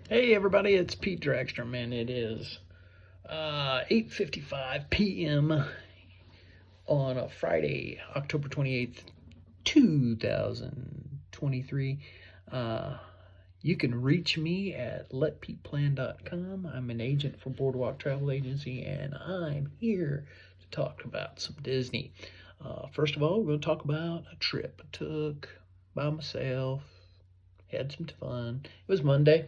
Hey everybody, it's Pete Dragstrom, and it is 8:55 p.m. on a Friday, October 28th, 2023. Uh, you can reach me at letpeteplan.com. I'm an agent for Boardwalk Travel Agency, and I'm here to talk about some Disney. First of all, we're going to talk about a trip I took by myself, had some fun. It was Monday,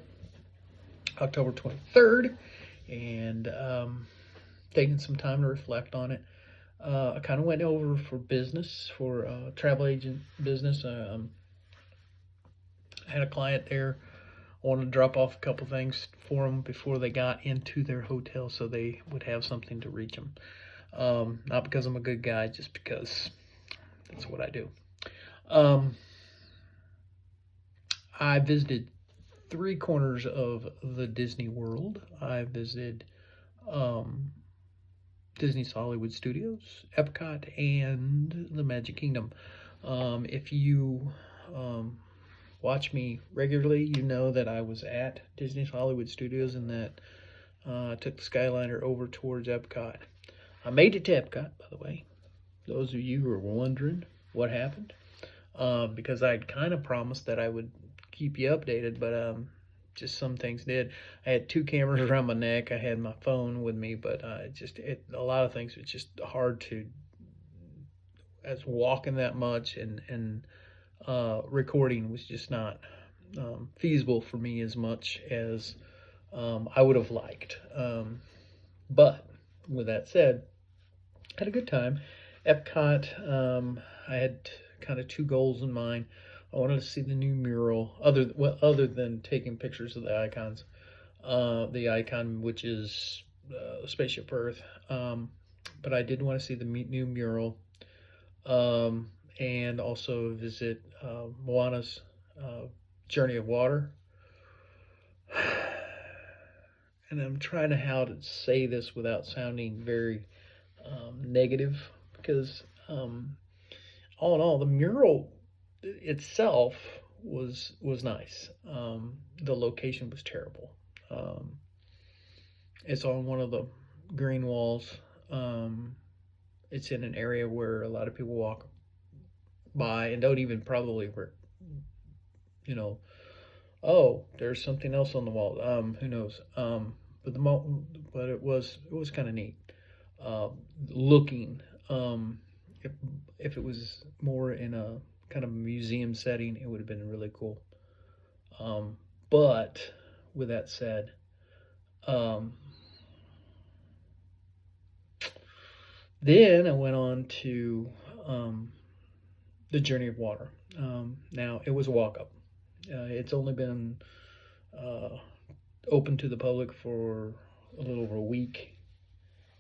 October 23rd, and taking some time to reflect on it. I kind of went over for business, for travel agent business. I had a client there. I wanted to drop off a couple things for them before they got into their hotel so they would have something to reach them. Not because I'm a good guy, just because that's what I do. Um, I visited three corners of the Disney World. I visited um, Disney's Hollywood Studios, Epcot, and the Magic Kingdom. If you um, watch me regularly, you know that I was at Disney's Hollywood Studios and that I took the Skyliner over towards Epcot. I made it to Epcot, by the way. Those of you who are wondering what happened, because I'd kind of promised that I would keep you updated, but just some things did. I had two cameras around my neck. I had my phone with me, but a lot of things was just hard to, as walking that much and recording was just not feasible for me as much as I would have liked. But with that said, I had a good time. Epcot, I had kind of two goals in mind. I wanted to see the new mural, other than taking pictures of the icons. The icon, which is Spaceship Earth, but I did want to see the new mural, and also visit Moana's Journey of Water. And I'm trying to how to say this without sounding very negative, because all in all, the mural itself was nice. The location was terrible. Um, it's on one of the green walls. Um, it's in an area where a lot of people walk by and don't even probably, you know, oh, there's something else on the wall. Who knows? But it was kind of neat. Looking, if if it was more in a kind of museum setting, it would have been really cool. But with that said, um, then I went on to the Journey of Water. Now it was a walk up. It's only been uh, open to the public for a little over a week.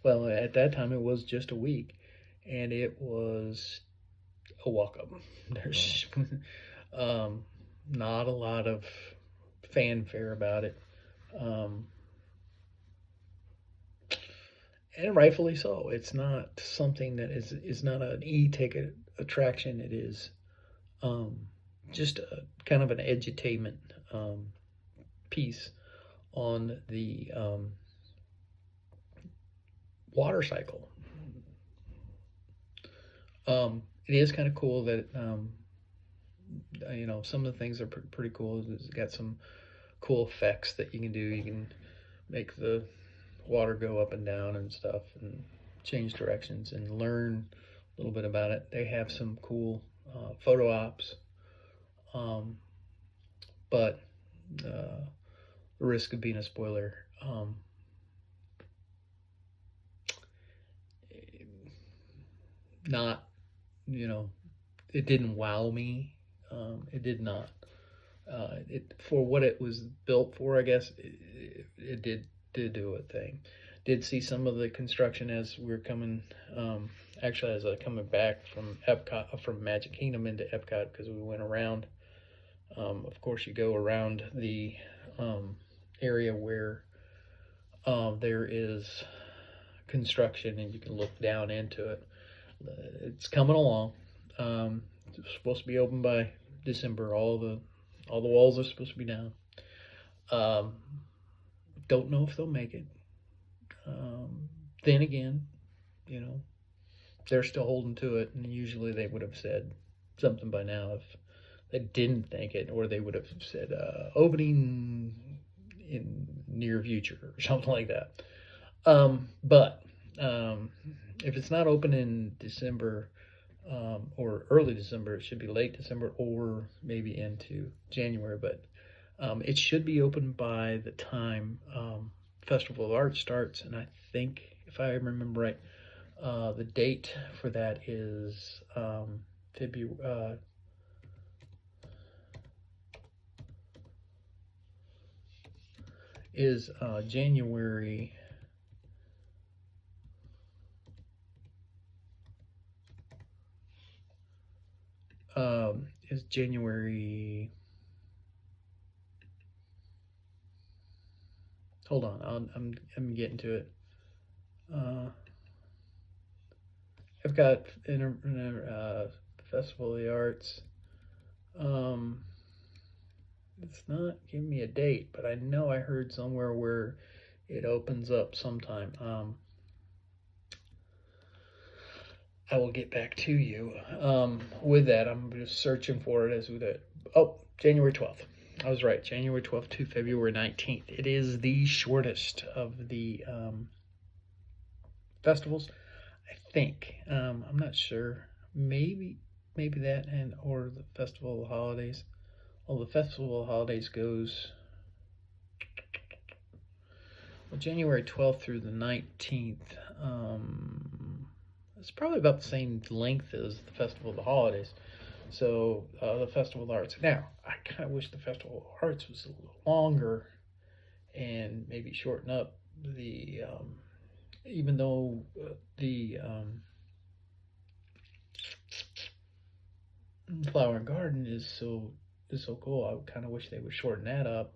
Well, at that time it was just a week, and it was a walk up. There's um, not a lot of fanfare about it, um, and rightfully so. It's not something that is not an e-ticket attraction. It is um, just kind of an edutainment um, piece on the water cycle. It is kind of cool that some of the things are pretty cool. It's got some cool effects that you can do. You can make the water go up and down and stuff, and change directions and learn a little bit about it. They have some cool photo ops, um, but the risk of being a spoiler. Not, you know, it didn't wow me. It did not. It for what it was built for, I guess it did do a thing. Did see some of the construction as we are coming. Actually, as I coming back from Epcot, from Magic Kingdom into Epcot, because we went around. Of course, you go around the area where there is construction, and you can look down into it. It's coming along. It's supposed to be open by December. All the walls are supposed to be down. Um, don't know if they'll make it. Then again, you know, they're still holding to it, and usually they would have said something by now if they didn't think it, or they would have said opening in near future or something like that. But if it's not open in December or early December, it should be late December or maybe into January. But it should be open by the time Festival of Art starts, and I think, if I remember right, the date for that is February. Is January. Is January. Hold on, I'm getting to it. I've got Festival of the Arts. It's not giving me a date, but I know I heard somewhere where it opens up sometime. I will get back to you. With that, I'm just searching for it as we do. Oh, January 12th. I was right. January 12th to February 19th. It is the shortest of the festivals, I think. I'm not sure. Maybe that and or the Festival of Holidays. Well, the Festival of Holidays goes January 12th through the 19th. It's probably about the same length as the Festival of the Holidays. So the Festival of the Arts. Now, I kind of wish the Festival of Arts was a little longer and maybe shorten up the, even though the Flower and Garden is so cool. I kind of wish they would shorten that up,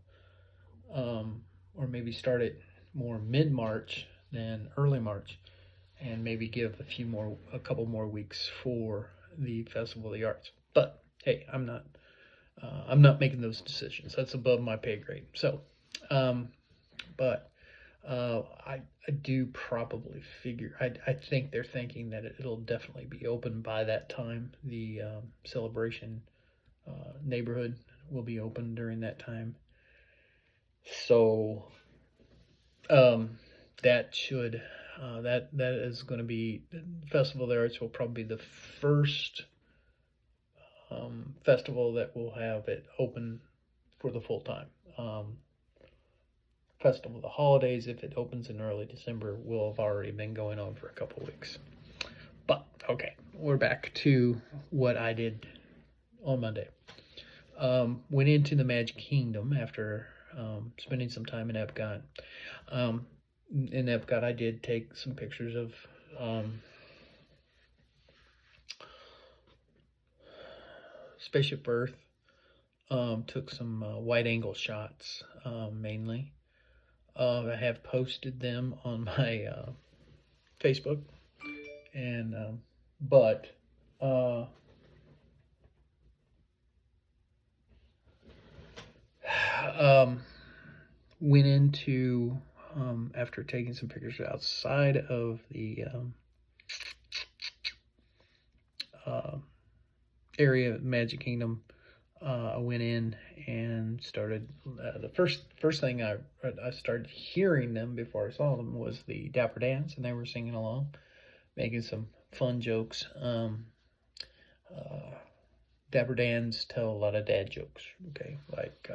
or maybe start it more mid-March than early March, and maybe give a couple more weeks for the Festival of the Arts. But hey, I'm not making those decisions. That's above my pay grade. So, but I do probably figure. I think they're thinking that it'll definitely be open by that time. The Celebration neighborhood will be open during that time. So that should that is going to be Festival of the Arts will probably be the first festival that will have it open for the full time. Festival of the Holidays, if it opens in early December, will have already been going on for a couple of weeks. But okay, we're back to what I did on Monday. Went into the Magic Kingdom after spending some time in Epcot. In Epcot, I did take some pictures of Spaceship Earth. Took some wide angle shots mainly. I have posted them on my Facebook, and but went into after taking some pictures outside of the area of Magic Kingdom. I went in and started. The first thing I started hearing them before I saw them was the Dapper Dans, and they were singing along, making some fun jokes. Dapper Dans tell a lot of dad jokes. Okay, like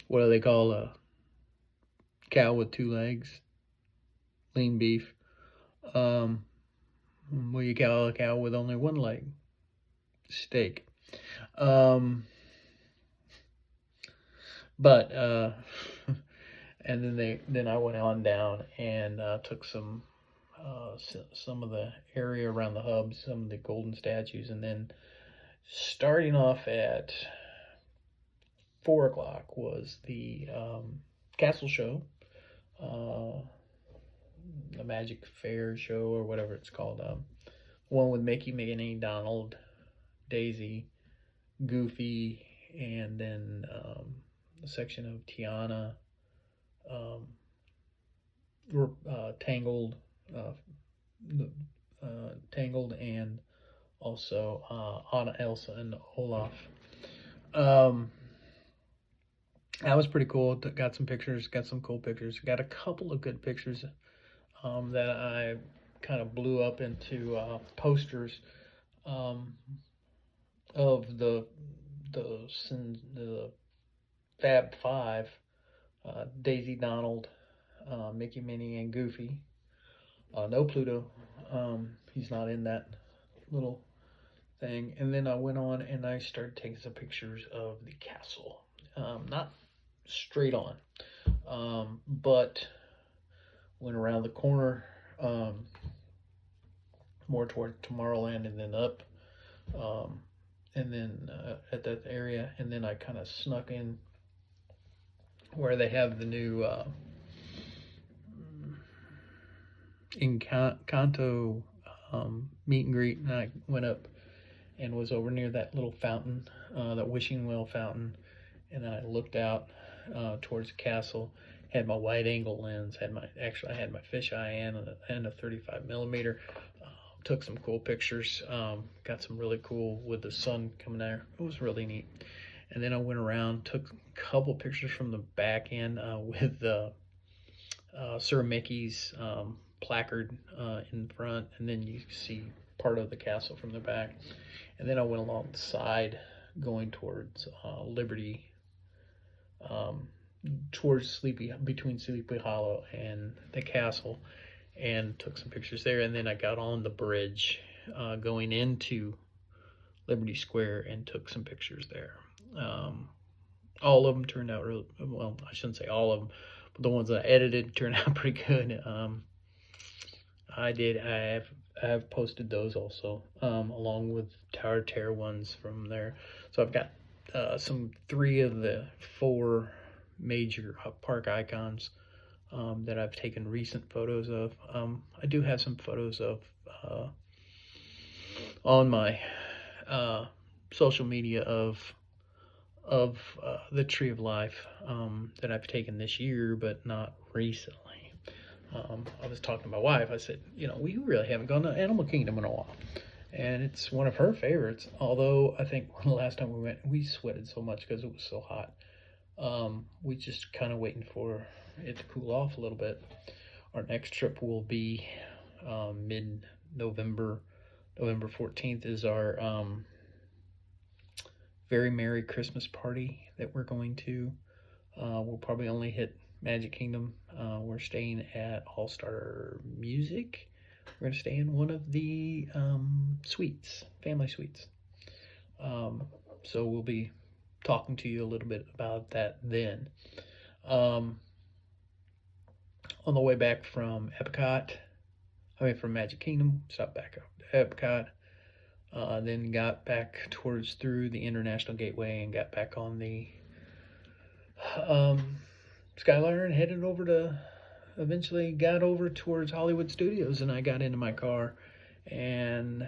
what do they call a cow with two legs? Lean beef. What do you call a cow with only one leg? Steak. But and then I went on down and took some of the area around the hub, some of the golden statues, and then starting off at 4 o'clock was the castle show, the Magic Fair show or whatever it's called. One with Mickey, Minnie, Donald, Daisy, Goofy, and then a section of Tiana, um, Tangled, uh, Tangled, and also Anna, Elsa, and Olaf. Um, that was pretty cool. Got some pictures, got some cool pictures. Got a couple of good pictures that I kind of blew up into posters um, of the Fab Five: Daisy, Donald, Mickey, Minnie, and Goofy. No Pluto. He's not in that little thing. And then I went on and I started taking some pictures of the castle. Not straight on, but went around the corner, more toward Tomorrowland, and then up, and then at that area, and then I kind of snuck in where they have the new Encanto meet and greet, and I went up and was over near that little fountain, that wishing well fountain, and I looked out towards the castle. Had my wide angle lens. I had my fisheye and a 35 millimeter. Took some cool pictures. Got some really cool with the sun coming there. It was really neat. And then I went around, took a couple pictures from the back end with Sir Mickey's placard in front, and then you see part of the castle from the back. And then I went along the side, going towards Liberty, towards between Sleepy Hollow and the castle, and took some pictures there. And then I got on the bridge going into Liberty Square and took some pictures there. All of them turned out really well. I shouldn't say all of them, but the ones that I edited turned out pretty good. I have posted those also, along with Tower Terror ones from there. So I've got some 3 of the 4 major park icons that I've taken recent photos of. I do have some photos of on my social media of the Tree of Life that I've taken this year, but not recently. I was talking to my wife. I said, we really haven't gone to Animal Kingdom in a while. And it's one of her favorites. Although I think the last time we went, we sweated so much because it was so hot. We just kind of waiting for it to cool off a little bit. Our next trip will be mid-November. November 14th is our very Merry Christmas party that we're going to. We'll probably only hit Magic Kingdom. We're staying at All Star Music. We're going to stay in one of the suites, family suites. So we'll be talking to you a little bit about that then. On the way back from from Magic Kingdom, stopped back up to Epcot, then got back through the International Gateway and got back on the Skyliner and eventually got over towards Hollywood Studios, and I got into my car and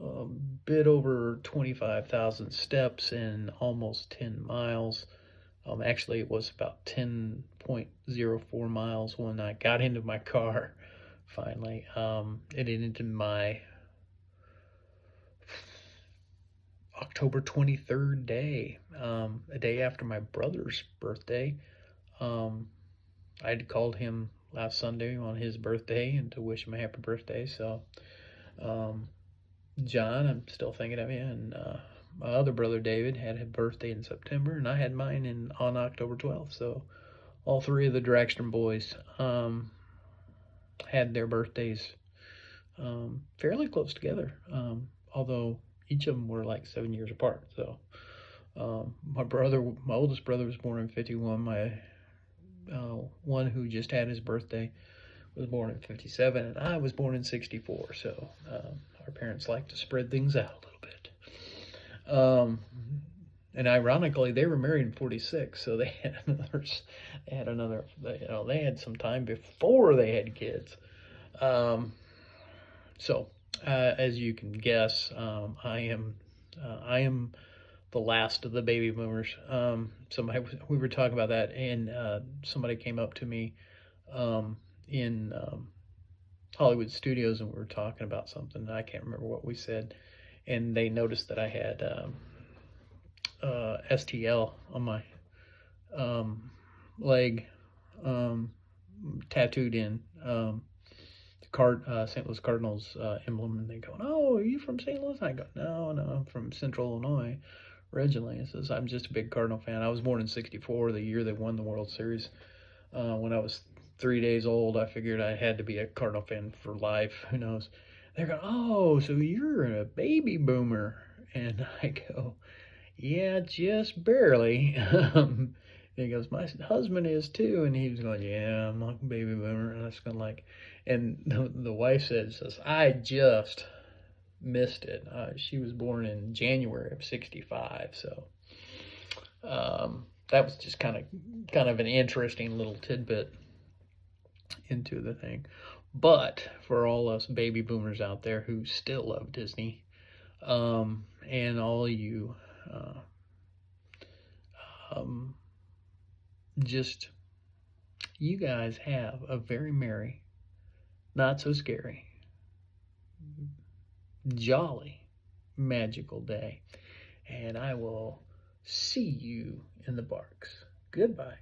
a bit over 25,000 steps and almost 10 miles. Actually, it was about 10.04 miles when I got into my car, finally. It ended in my October 23rd day, a day after my brother's birthday. I had called him last Sunday on his birthday and to wish him a happy birthday. So, John, I'm still thinking of you. And my other brother, David, had his birthday in September, and I had mine on October 12th. So, all 3 of the Dragstrom boys had their birthdays fairly close together, although each of them were like 7 years apart. So, my oldest brother was born in 51. My one who just had his birthday was born in 57, and I was born in 64. So our parents like to spread things out a little bit. And ironically, they were married in 46, so they had some time before they had kids. So as you can guess, I am the last of the baby boomers. We were talking about that, and somebody came up to me in Hollywood Studios, and we were talking about something. I can't remember what we said, and they noticed that I had STL on my leg, tattooed in. St. Louis Cardinals emblem, and they go, "Oh, are you from St. Louis?" I go, "No, I'm from Central Illinois originally." It says, "I'm just a big Cardinal fan. I was born in '64, the year they won the World Series. When I was 3 days old, I figured I had to be a Cardinal fan for life. Who knows?" They're going, "Oh, so you're a baby boomer?" And I go, "Yeah, just barely." He goes, "My husband is too," and he was going, "Yeah, I'm a baby boomer." And I was going like, and the wife says, "I just missed it. She was born in January of '65, so that was just kind of an interesting little tidbit into the thing." But for all us baby boomers out there who still love Disney, and all you just you guys have a very merry, not so scary, jolly, magical day, and I will see you in the parks. Goodbye.